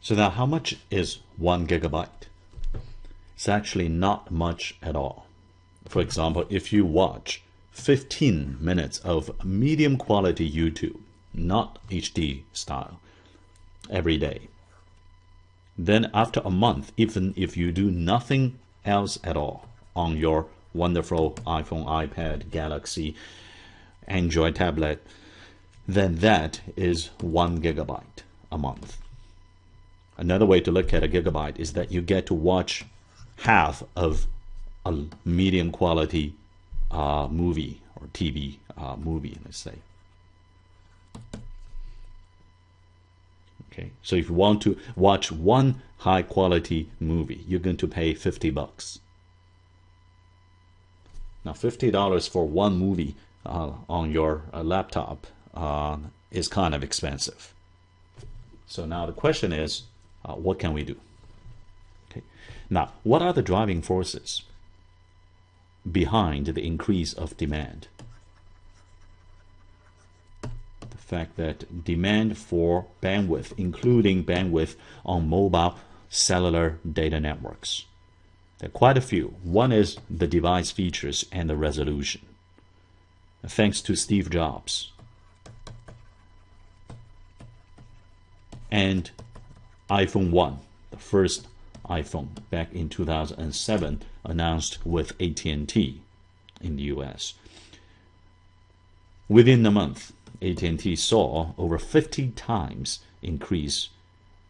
So now how much is 1 gigabyte? It's actually not much at all. For example, if you watch 15 minutes of medium quality YouTube, not HD style, every day, then after a month, even if you do nothing else at all on your wonderful iPhone, iPad, Galaxy, Android tablet, then that is 1 gigabyte a month. Another way to look at a gigabyte is that you get to watch half of a medium quality movie or TV movie, let's say. Okay, so if you want to watch one high quality movie, you're going to pay $50. Now, $50 for one movie on your laptop is kind of expensive. So now the question is, what can we do? Okay. Now, what are the driving forces behind the increase of demand? The fact that demand for bandwidth, including bandwidth on mobile cellular data networks. There are quite a few. One is the device features and the resolution. Thanks to Steve Jobs and iPhone 1, the first iPhone back in 2007, announced with AT&T in the US. Within a month, AT&T saw over 50 times increase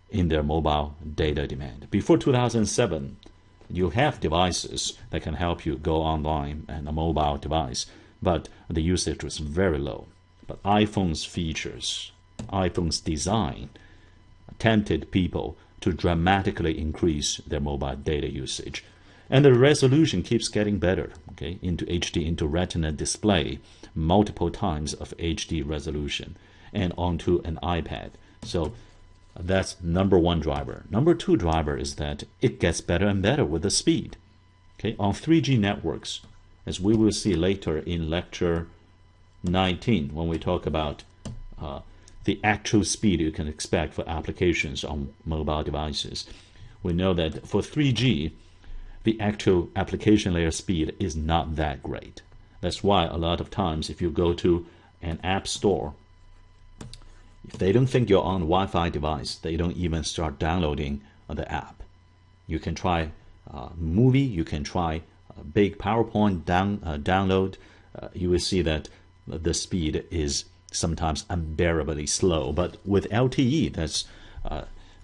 in their mobile data demand. Before 2007, you have devices that can help you go online and a mobile device, but the usage was very low. But iPhone's features, iPhone's design tempted people to dramatically increase their mobile data usage. And the resolution keeps getting better, okay, into HD, into Retina display, multiple times of HD resolution, and onto an iPad. So that's number one driver. Number two driver is that it gets better and better with the speed. Okay, on 3G networks, as we will see later in lecture 19, when we talk about the actual speed you can expect for applications on mobile devices. We know that for 3G, the actual application layer speed is not that great. That's why a lot of times if you go to an app store, if they don't think you're on a Wi-Fi device, they don't even start downloading the app. You can try movie, you can try a big PowerPoint download. You will see that the speed is sometimes unbearably slow. But with LTE, that's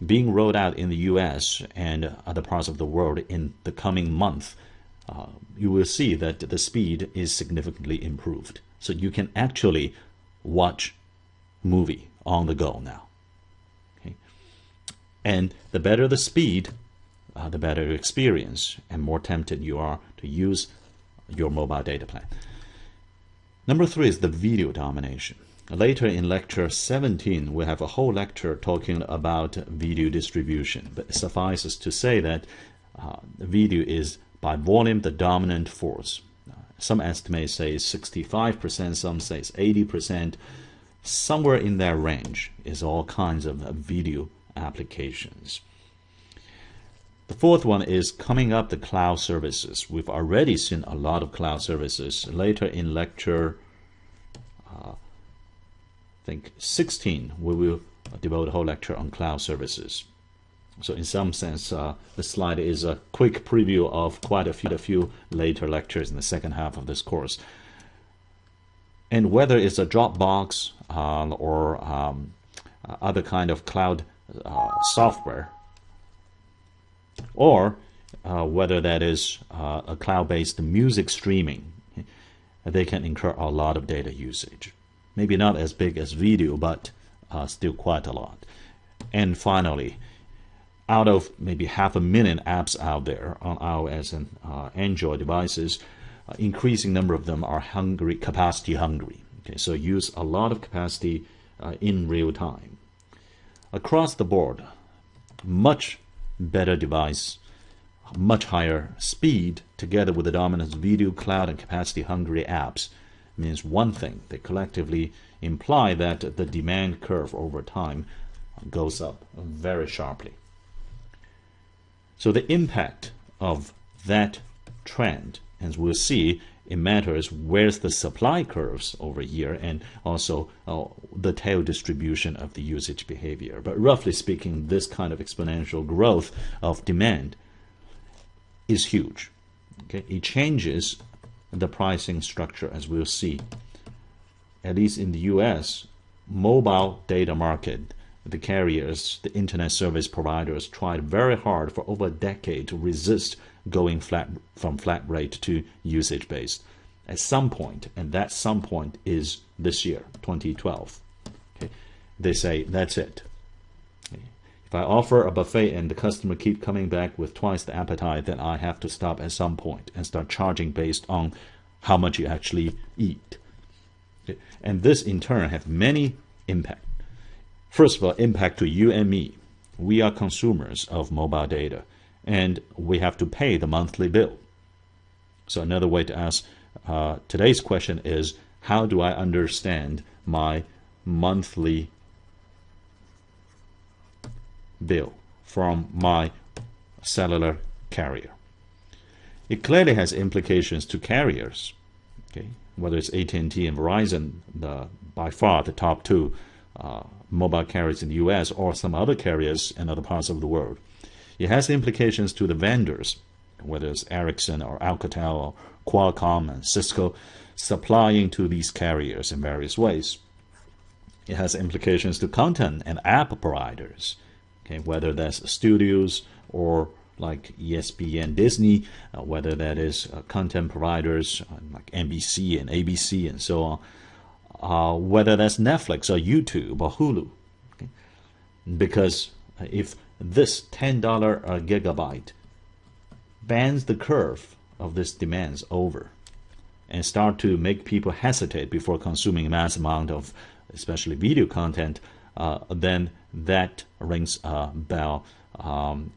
being rolled out in the US and other parts of the world in the coming month, you will see that the speed is significantly improved. So you can actually watch movie on the go now. Okay? And the better the speed, the better your experience, and more tempted you are to use your mobile data plan. Number three is the video domination. Later in lecture 17, we have a whole lecture talking about video distribution. But it suffices to say that video is by volume the dominant force. Some estimates say 65%, some say 80%. Somewhere in that range is all kinds of video applications. The fourth one is coming up the cloud services. We've already seen a lot of cloud services. Later in lecture I think 16, we will devote a whole lecture on cloud services. So in some sense, the slide is a quick preview of quite a few later lectures in the second half of this course. And whether it's a Dropbox or other kind of cloud software, or whether that is a cloud-based music streaming, they can incur a lot of data usage. Maybe not as big as video, but still quite a lot. And finally, out of maybe 500,000 apps out there on iOS and Android devices, increasing number of them are capacity hungry. Okay, so use a lot of capacity in real time. Across the board, much better device, much higher speed, together with the dominance of video, cloud, and capacity hungry apps means one thing. They collectively imply that the demand curve over time goes up very sharply. So the impact of that trend, as we'll see, it matters where's the supply curves over here, and also the tail distribution of the usage behavior. But roughly speaking, this kind of exponential growth of demand is huge. Okay, it changes the pricing structure, as we'll see. At least in the US, mobile data market, the carriers, the internet service providers tried very hard for over a decade to resist going from flat rate to usage based. At some point, and that some point is this year, 2012. Okay, they say that's it. If I offer a buffet and the customer keep coming back with twice the appetite, then I have to stop at some point and start charging based on how much you actually eat. Okay. And this in turn have many impact. First of all, impact to you and me. We are consumers of mobile data, and we have to pay the monthly bill. So another way to ask today's question is, how do I understand my monthly bill from my cellular carrier? It clearly has implications to carriers. Okay, whether it's AT&T and Verizon, by far the top two mobile carriers in the US, or some other carriers in other parts of the world. It has implications to the vendors, whether it's Ericsson or Alcatel or Qualcomm and Cisco, supplying to these carriers in various ways. It has implications to content and app providers, okay, whether that's studios or like ESPN, Disney, whether that is content providers like NBC and ABC and so on, whether that's Netflix or YouTube or Hulu. Okay? Because if this $10 a gigabyte bends the curve of this demands over and start to make people hesitate before consuming a mass amount of especially video content, then that rings a bell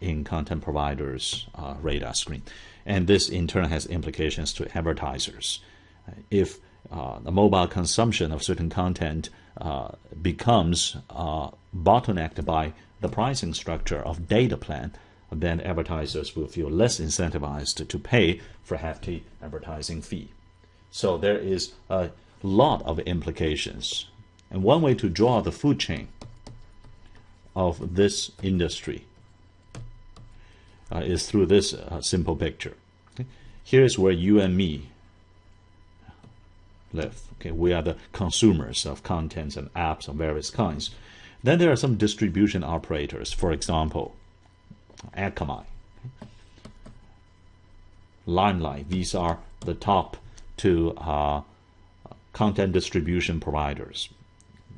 in content providers' radar screen. And this in turn has implications to advertisers. If the mobile consumption of certain content becomes bottlenecked by the pricing structure of data plan, then advertisers will feel less incentivized to pay for hefty advertising fee. So there is a lot of implications. And one way to draw the food chain of this industry is through this simple picture. Okay? Here's where you and me live. Okay? We are the consumers of contents and apps of various kinds. Then there are some distribution operators, for example, Akamai, Limelight. These are the top two content distribution providers.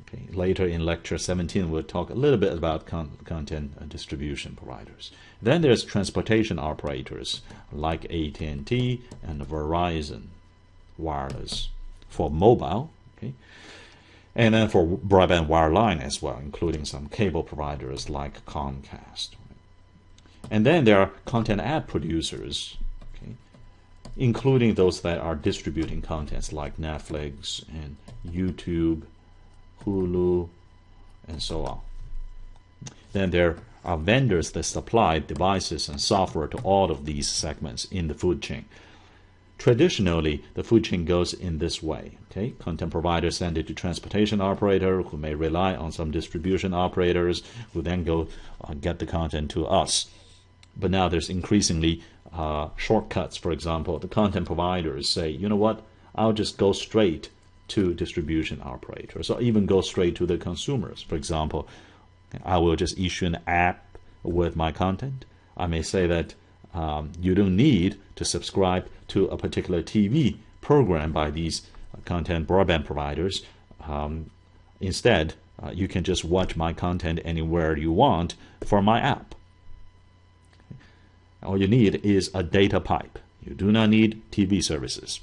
Okay. Later in lecture 17, we'll talk a little bit about content distribution providers. Then there's transportation operators like AT&T and Verizon Wireless for mobile. Okay. And then for broadband wireline as well, including some cable providers like Comcast. And then there are content app producers, okay, including those that are distributing contents like Netflix and YouTube, Hulu, and so on. Then there are vendors that supply devices and software to all of these segments in the food chain. Traditionally, the food chain goes in this way. Okay? Content providers send it to transportation operator, who may rely on some distribution operators, who then go get the content to us. But now there's increasingly shortcuts. For example, the content providers say, you know what, I'll just go straight to distribution operators, or even go straight to the consumers. For example, I will just issue an app with my content. I may say that you don't need to subscribe to a particular TV program by these content broadband providers. Instead, you can just watch my content anywhere you want for my app. All you need is a data pipe. You do not need TV services.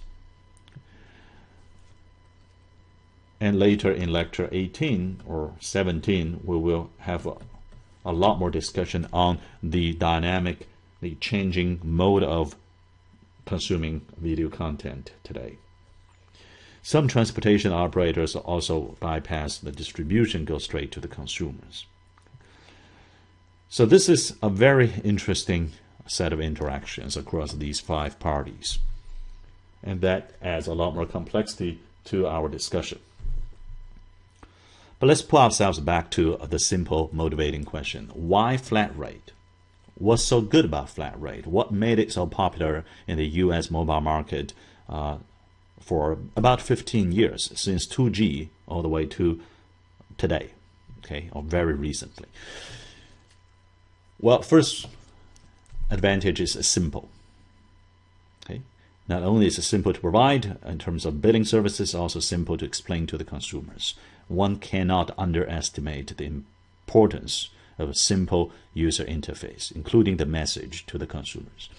And later in lecture 18 or 17, we will have a lot more discussion on the dynamic, the changing mode of consuming video content today. Some transportation operators also bypass the distribution, go straight to the consumers. So this is a very interesting set of interactions across these 5 parties. And that adds a lot more complexity to our discussion. But let's pull ourselves back to the simple motivating question. Why flat rate? What's so good about flat rate? What made it so popular in the US mobile market for about 15 years, since 2G all the way to today, okay, or very recently? Well, first advantage is simple. Okay, not only is it simple to provide in terms of billing services, also simple to explain to the consumers. One cannot underestimate the importance of a simple user interface, including the message to the consumers.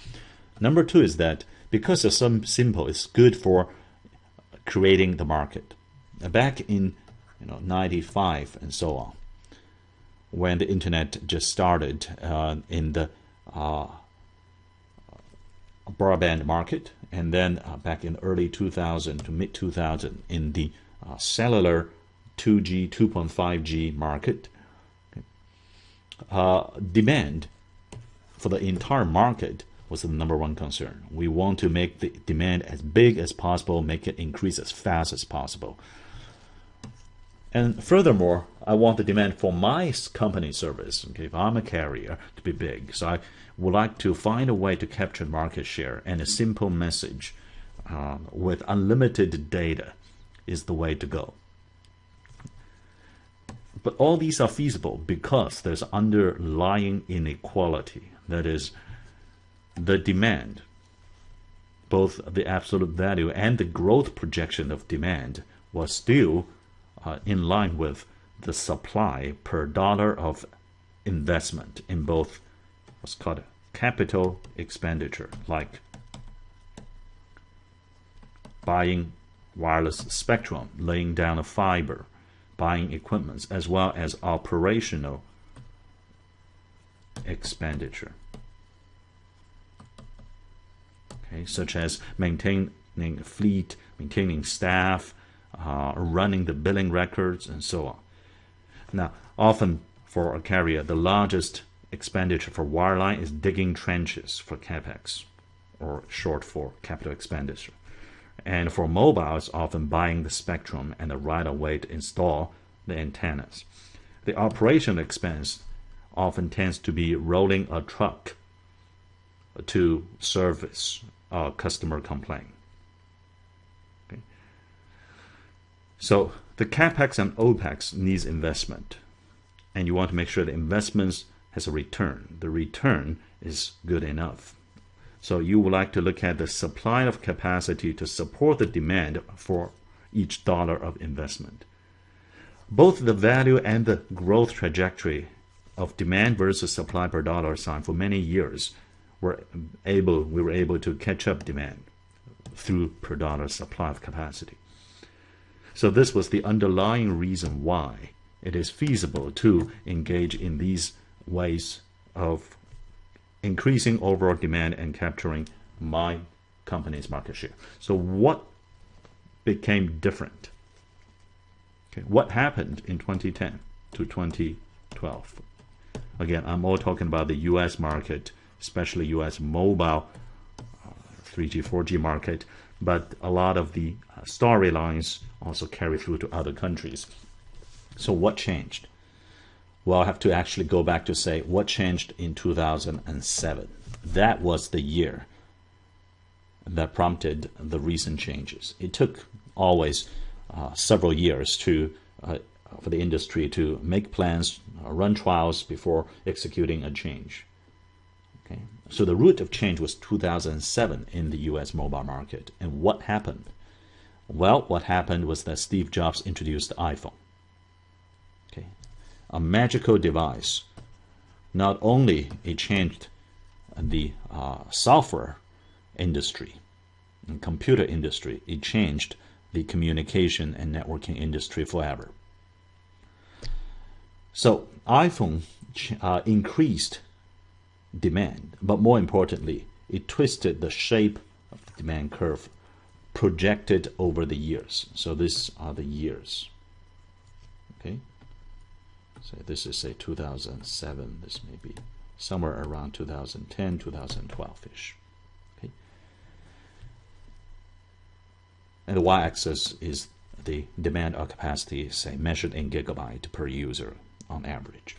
Number 2 is that because it's so simple, it's good for creating the market. Back in 95 and so on, when the internet just started in the broadband market, and then back in early 2000 to mid 2000 in the cellular 2G, 2.5G market, demand for the entire market was the number 1 concern. We want to make the demand as big as possible, make it increase as fast as possible. And furthermore, I want the demand for my company service, okay, if I'm a carrier, to be big. So I would like to find a way to capture market share, and a simple message with unlimited data is the way to go. But all these are feasible because there's underlying inequality. That is, the demand, both the absolute value and the growth projection of demand, was still in line with the supply per dollar of investment in both what's called capital expenditure, like buying wireless spectrum, laying down a fiber, buying equipment, as well as operational expenditure, okay, such as maintaining fleet, maintaining staff, running the billing records, and so on. Now, often for a carrier, the largest expenditure for wireline is digging trenches for CapEx, or short for capital expenditure. And for mobile, it's often buying the spectrum and the right-of-way to install the antennas. The operational expense often tends to be rolling a truck to service a customer complaint. Okay. So the CapEx and OpEx needs investment, and you want to make sure the investments has a return. The return is good enough. So you would like to look at the supply of capacity to support the demand for each dollar of investment. Both the value and the growth trajectory of demand versus supply per dollar sign for many years we were able to catch up demand through per dollar supply of capacity. So this was the underlying reason why it is feasible to engage in these ways of increasing overall demand and capturing my company's market share. So what became different? Okay, what happened in 2010 to 2012? Again, I'm all talking about the US market, especially US mobile 3G, 4G market, but a lot of the storylines also carry through to other countries. So what changed? Well, I have to actually go back to say what changed in 2007. That was the year that prompted the recent changes. It took always several years for the industry to make plans, run trials before executing a change. Okay, so the root of change was 2007 in the US mobile market. And what happened? Well, what happened was that Steve Jobs introduced the iPhone. Okay, a magical device. Not only it changed the software industry and computer industry, it changed the communication and networking industry forever. So iPhone increased demand, but more importantly, it twisted the shape of the demand curve projected over the years. So these are the years. Okay, so this is say 2007. This may be somewhere around 2010, 2012-ish. Okay. And the y-axis is the demand or capacity, say, measured in gigabyte per user on average.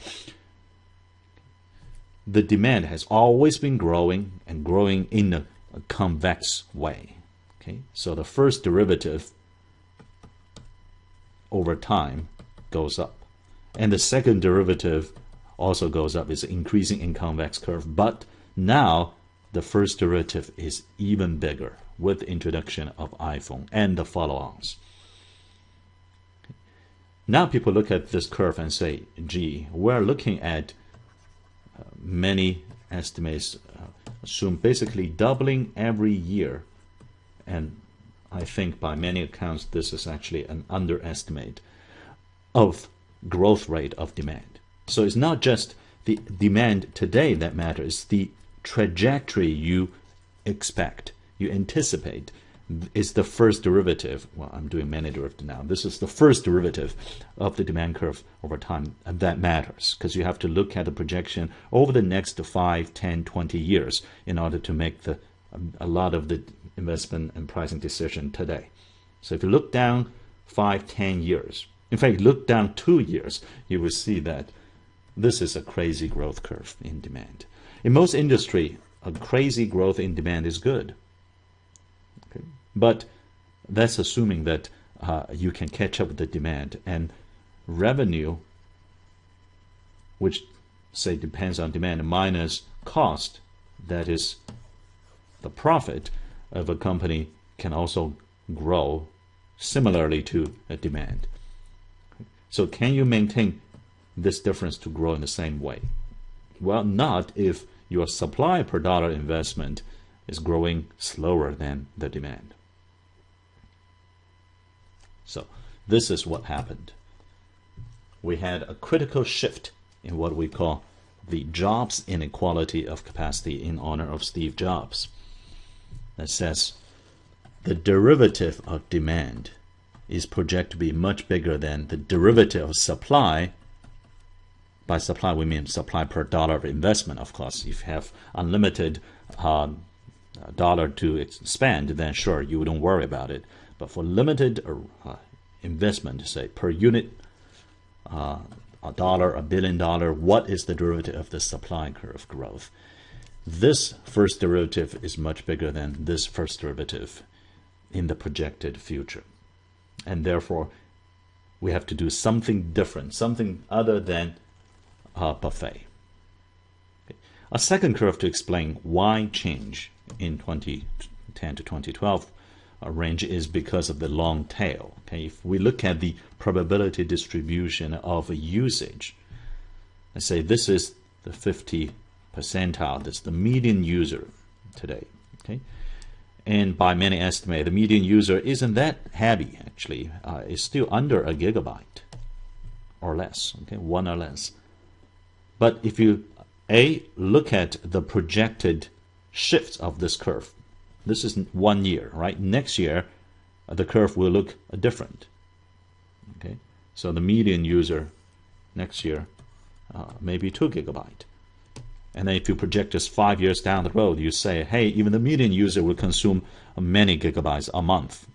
The demand has always been growing and growing in a convex way. Okay, so the first derivative over time goes up, and the second derivative also goes up. It's increasing in convex curve, but now the first derivative is even bigger with the introduction of iPhone and the follow-ons. Okay. Now people look at this curve and say, gee, we're looking at many estimates assume basically doubling every year, and I think by many accounts this is actually an underestimate of growth rate of demand. So it's not just the demand today that matters, the trajectory you expect, you anticipate is the first derivative. Well, I'm doing many derivatives now. This is the first derivative of the demand curve over time, and that matters because you have to look at the projection over the next 5, 10, 20 years in order to make a lot of the investment and pricing decision today. So if you look down 5, 10 years, in fact, look down 2 years, you will see that this is a crazy growth curve in demand. In most industry, a crazy growth in demand is good. But that's assuming that you can catch up with the demand, and revenue, which say depends on demand, minus cost, that is the profit of a company, can also grow similarly to a demand. So can you maintain this difference to grow in the same way? Well, not if your supply per dollar investment is growing slower than the demand. So this is what happened. We had a critical shift in what we call the Jobs inequality of capacity in honor of Steve Jobs. That says the derivative of demand is projected to be much bigger than the derivative of supply. By supply, we mean supply per dollar of investment, of course. If you have unlimited dollar to spend, then sure, you wouldn't worry about it. But for limited investment, say per unit, $1, $1 billion, what is the derivative of the supply curve growth? This first derivative is much bigger than this first derivative in the projected future. And therefore, we have to do something different, something other than buffet. Okay. A second curve to explain why change in 2010 to 2012 range is because of the long tail. Okay, if we look at the probability distribution of usage, let's say this is the 50 percentile, that's the median user today. Okay, and by many estimate, the median user isn't that heavy actually. It's still under a gigabyte or less. Okay, 1 or less. But if you look at the projected shifts of this curve, this is 1 year, right? Next year, the curve will look different. Okay, so the median user next year maybe 2 gigabyte. And then if you project just 5 years down the road, you say, hey, even the median user will consume many gigabytes a month.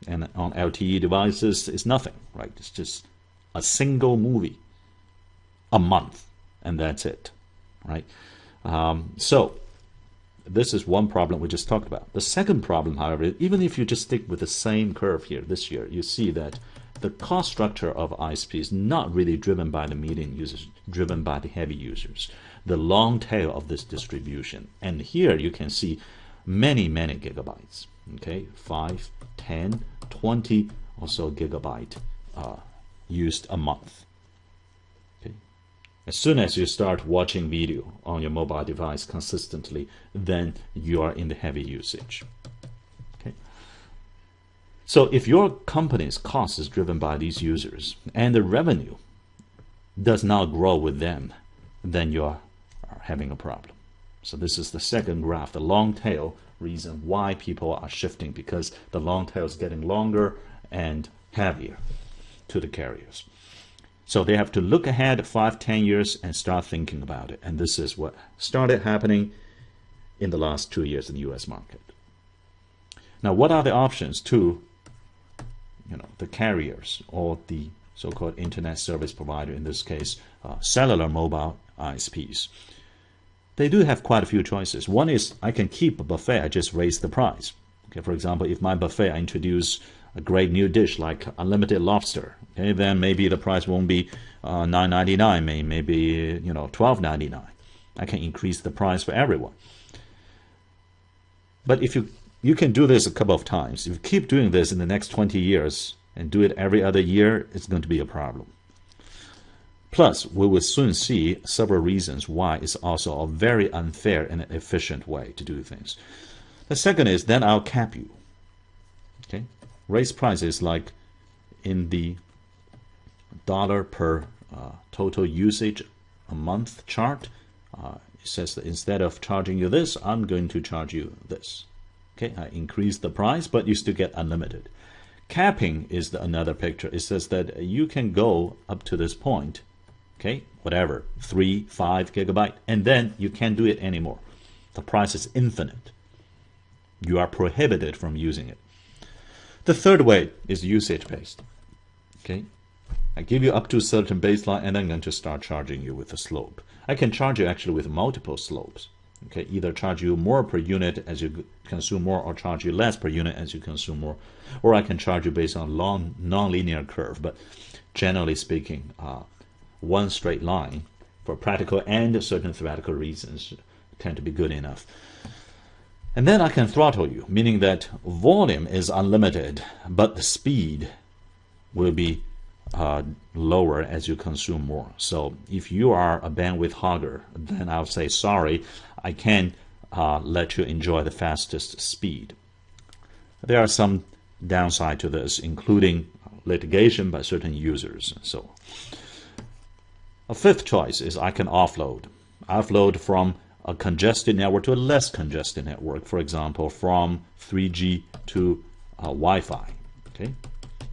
And on LTE devices, it's nothing, right? It's just a single movie a month, and that's it, right? So this is one problem we just talked about. The second problem, however, even if you just stick with the same curve here this year, you see that the cost structure of ISP is not really driven by the median users, driven by the heavy users, the long tail of this distribution. And here you can see many, many gigabytes, okay, 5, 10, 20 or so gigabyte used a month. Okay. As soon as you start watching video on your mobile device consistently, then you are in the heavy usage. Okay. So if your company's cost is driven by these users and the revenue does not grow with them, then you are having a problem. So this is the second graph, the long tail reason why people are shifting, because the long tail is getting longer and heavier to the carriers. So they have to look ahead 5, 10 years and start thinking about it. And this is what started happening in the last 2 years in the US market. Now, what are the options to the carriers or the so-called internet service provider, in this case, cellular mobile ISPs? They do have quite a few choices. One is I can keep a buffet, I just raise the price. Okay, for example, if my buffet I introduce a great new dish like unlimited lobster, okay, then maybe the price won't be $9.99, maybe $12.99. I can increase the price for everyone. But if you can do this a couple of times, if you keep doing this in the next 20 years and do it every other year, it's going to be a problem. Plus, we will soon see several reasons why it's also a very unfair and efficient way to do things. The second is, then I'll cap you. Okay, raise prices like in the dollar per total usage a month chart. It says that instead of charging you this, I'm going to charge you this. Okay, I increase the price, but you still get unlimited. Capping is another picture. It says that you can go up to this point, okay, whatever, 3, 5 gigabyte, and then you can't do it anymore. The price is infinite. You are prohibited from using it. The third way is usage-based. Okay, I give you up to a certain baseline, and then I'm going to start charging you with a slope. I can charge you actually with multiple slopes. Okay, either charge you more per unit as you consume more, or charge you less per unit as you consume more, or I can charge you based on long non-linear curve. But generally speaking, one straight line for practical and certain theoretical reasons tend to be good enough. And then I can throttle you, meaning that volume is unlimited, but the speed will be lower as you consume more. So if you are a bandwidth hogger, then I'll say, sorry, I can't let you enjoy the fastest speed. There are some downside to this, including litigation by certain users. So a fifth choice is I can offload from a congested network to a less congested network, for example, from 3G to Wi-Fi. Okay.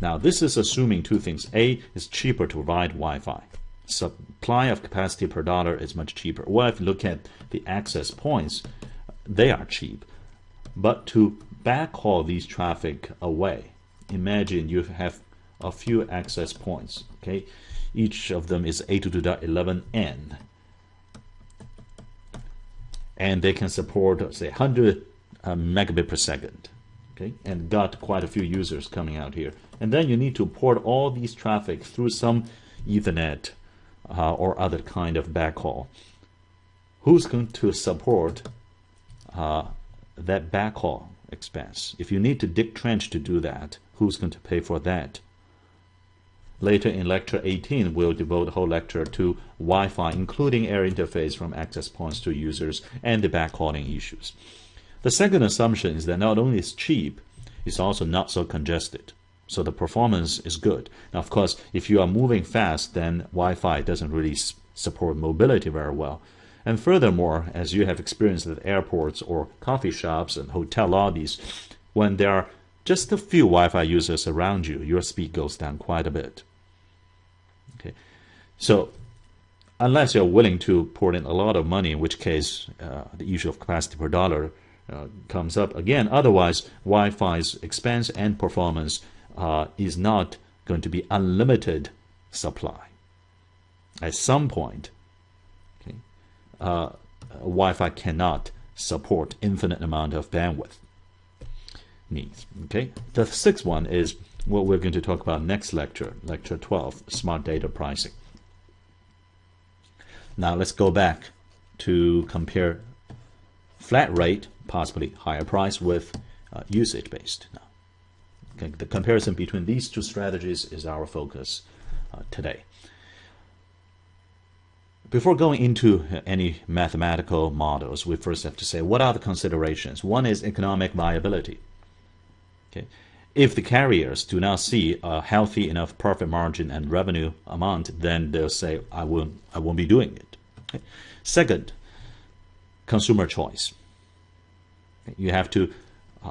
Now, this is assuming two things. A, it's cheaper to provide Wi-Fi. Supply of capacity per dollar is much cheaper. Well, if you look at the access points, they are cheap. But to backhaul these traffic away, imagine you have a few access points. Okay, each of them is 802.11n. And they can support, say, 100 megabit per second. Okay, and got quite a few users coming out here. And then you need to port all these traffic through some Ethernet or other kind of backhaul. Who's going to support that backhaul expense? If you need to dig trench to do that, who's going to pay for that? Later in lecture 18, we'll devote a whole lecture to Wi-Fi, including air interface from access points to users and the backhauling issues. The second assumption is that not only is cheap, it's also not so congested. So the performance is good. Now, of course, if you are moving fast, then Wi-Fi doesn't really support mobility very well. And furthermore, as you have experienced at airports or coffee shops and hotel lobbies, when there are just a few Wi-Fi users around you, your speed goes down quite a bit. Okay, so unless you're willing to pour in a lot of money, in which case the issue of capacity per dollar comes up again. Otherwise, Wi-Fi's expense and performance is not going to be unlimited supply. At some point, okay, Wi-Fi cannot support infinite amount of bandwidth needs. Okay, the sixth one is what we're going to talk about next lecture, lecture 12, smart data pricing. Now let's go back to compare flat rate, possibly higher price, with usage-based. Now, okay, the comparison between these two strategies is our focus today. Before going into any mathematical models, we first have to say, what are the considerations? One is economic viability. Okay. If the carriers do not see a healthy enough profit margin and revenue amount, then they'll say, I won't be doing it. Okay. Second, consumer choice. You have to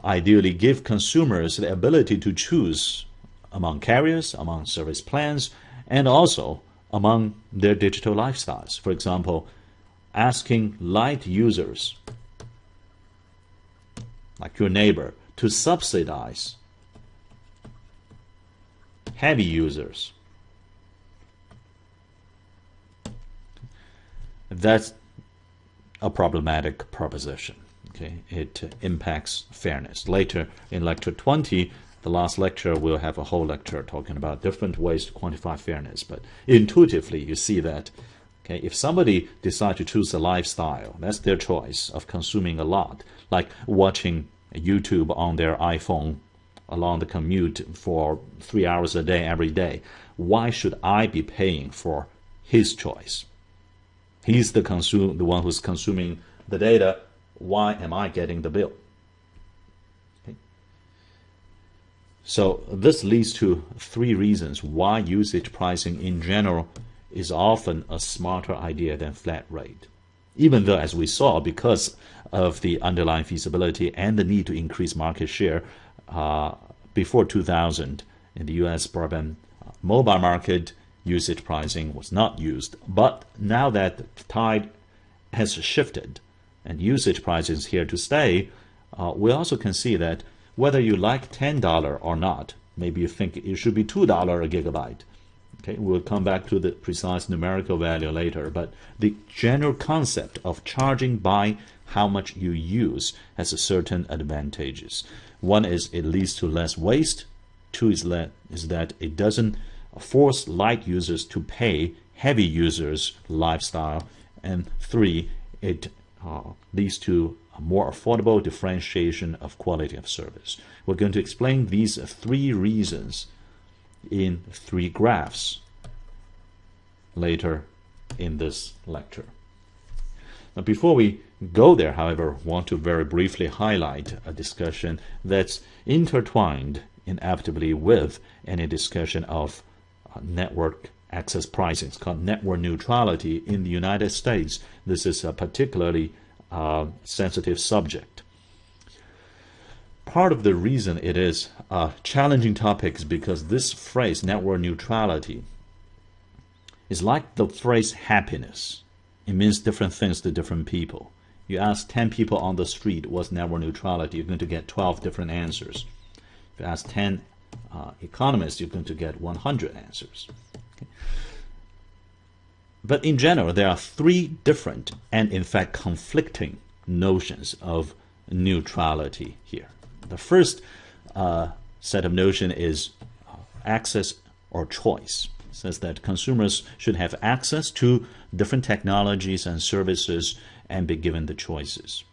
ideally give consumers the ability to choose among carriers, among service plans, and also among their digital lifestyles. For example, asking light users, like your neighbor, to subsidize heavy users. That's a problematic proposition. Okay, it impacts fairness. Later in lecture 20, the last lecture, we'll have a whole lecture talking about different ways to quantify fairness. But intuitively, you see that, okay, if somebody decides to choose a lifestyle, that's their choice of consuming a lot, like watching YouTube on their iPhone along the commute for 3 hours a day every day. Why should I be paying for his choice? He's the one who's consuming the data. Why am I getting the bill? Okay. So this leads to 3 reasons why usage pricing in general is often a smarter idea than flat rate. Even though, as we saw, because of the underlying feasibility and the need to increase market share, before 2000 in the US broadband mobile market, usage pricing was not used. But now that the tide has shifted and usage pricing is here to stay, we also can see that whether you like $10 or not, maybe you think it should be $2 a gigabyte. Okay, we'll come back to the precise numerical value later, but the general concept of charging by how much you use has a certain advantages. One is it leads to less waste. 2 is that it doesn't force light users to pay heavy users' lifestyle. And 3, it leads to a more affordable differentiation of quality of service. We're going to explain these 3 reasons in 3 graphs later in this lecture. Now, before we go there, however, I want to very briefly highlight a discussion that's intertwined inevitably with any discussion of network access pricing. It's called network neutrality in the United States. This is a particularly sensitive subject. Part of the reason it is a challenging topic is because this phrase, network neutrality, is like the phrase happiness. It means different things to different people. You ask 10 people on the street what's network neutrality, you're going to get 12 different answers. If you ask 10 economists, you're going to get 100 answers. Okay. But in general, there are 3 different and in fact conflicting notions of neutrality here. The first set of notion is access or choice. It says that consumers should have access to different technologies and services and be given the choices,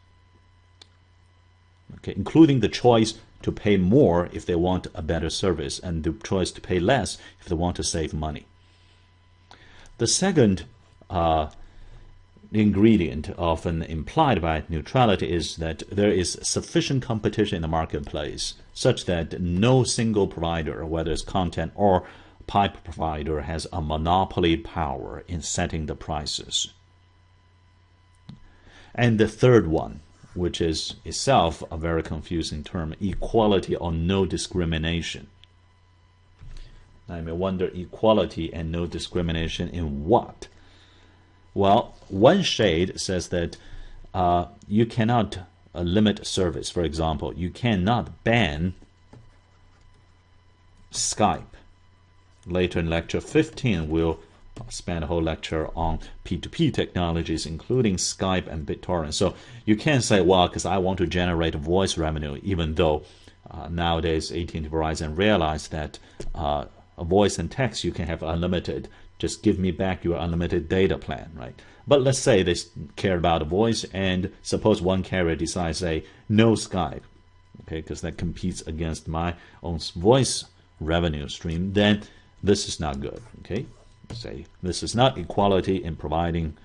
okay, including the choice to pay more if they want a better service and the choice to pay less if they want to save money. The second ingredient often implied by neutrality is that there is sufficient competition in the marketplace such that no single provider, whether it's content or pipe provider, has a monopoly power in setting the prices. And the third one, which is itself a very confusing term, equality or no discrimination. Now you may wonder, equality and no discrimination in what? Well, one shade says that you cannot limit service. For example, you cannot ban Skype. Later in lecture 15, we'll spend a whole lecture on P2P technologies, including Skype and BitTorrent. So you can't say, well, because I want to generate voice revenue, even though nowadays AT&T Verizon realized that a voice and text you can have unlimited. Just give me back your unlimited data plan, right? But let's say they care about a voice, and suppose one carrier decides, say, no Skype, okay, because that competes against my own voice revenue stream, then this is not good, okay? Say this is not equality in providing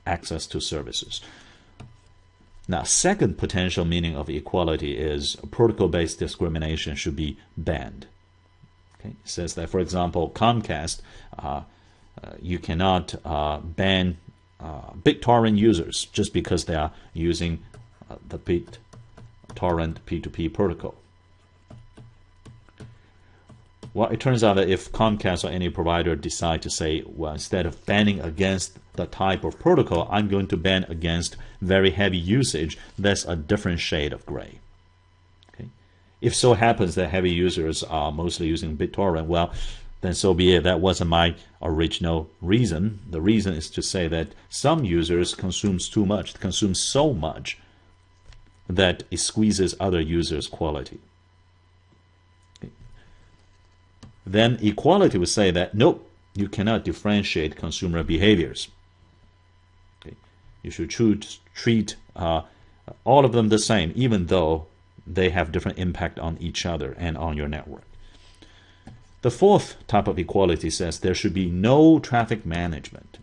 access to services. Now, second potential meaning of equality is protocol-based discrimination should be banned. Okay? It says that, for example, Comcast, you cannot ban BitTorrent users just because they are using the BitTorrent P2P protocol. Well, it turns out that if Comcast or any provider decide to say, well, instead of banning against the type of protocol, I'm going to ban against very heavy usage, that's a different shade of gray. Okay? If so happens that heavy users are mostly using BitTorrent, well, then so be it. That wasn't my original reason. The reason is to say that some users consume too much, consume so much that it squeezes other users' quality. Then equality would say that, nope, you cannot differentiate consumer behaviors. Okay. You should treat all of them the same, even though they have different impact on each other and on your network. The fourth type of equality says there should be no traffic management.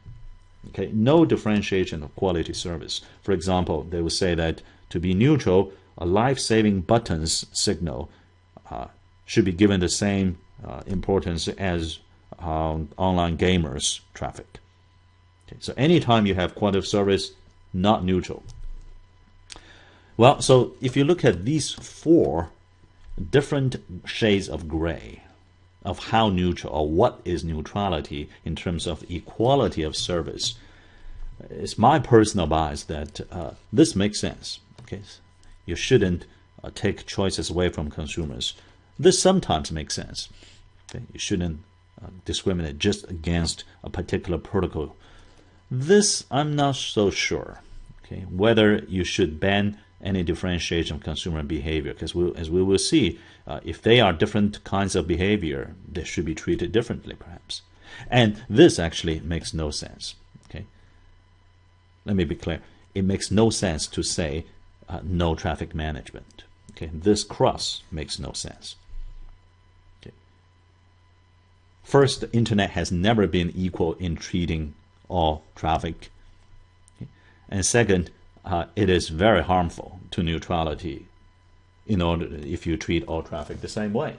Okay, no differentiation of quality service. For example, they would say that to be neutral, a life-saving buttons signal should be given the same importance as online gamers traffic. Okay, so anytime you have quality of service, not neutral. Well, so if you look at these four different shades of gray of how neutral or what is neutrality in terms of equality of service, it's my personal bias that this makes sense. Okay, you shouldn't take choices away from consumers. This sometimes makes sense. Okay? You shouldn't discriminate just against a particular protocol. This I'm not so sure. Okay? Whether you should ban any differentiation of consumer behavior, because as we will see, if they are different kinds of behavior, they should be treated differently, perhaps. And this actually makes no sense. Okay? Let me be clear. It makes no sense to say no traffic management. Okay? This cross makes no sense. Okay. First, the internet has never been equal in treating all traffic. Okay? And second, it is very harmful to neutrality if you treat all traffic the same way.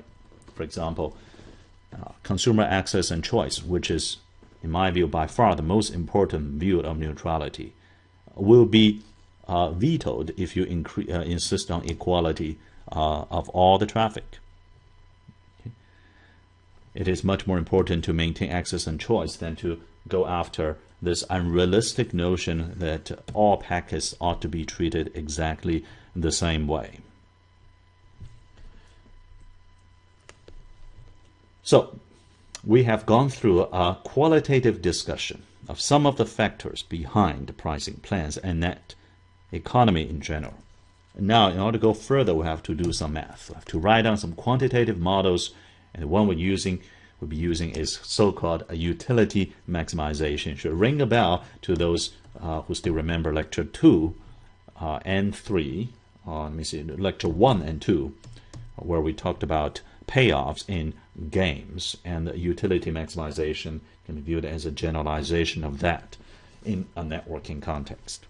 For example, consumer access and choice, which is, in my view, by far the most important view of neutrality, will be vetoed if you insist on equality of all the traffic. Okay. It is much more important to maintain access and choice than to go after this unrealistic notion that all packets ought to be treated exactly the same way. So, we have gone through a qualitative discussion of some of the factors behind pricing plans and net economy in general. And now, in order to go further, we have to do some math. We have to write down some quantitative models, and the one we'll be using is so-called a utility maximization. It should ring a bell to those who still remember lecture 2 and 3. Let me see, lecture 1 and 2, where we talked about payoffs in games, and the utility maximization can be viewed as a generalization of that in a networking context.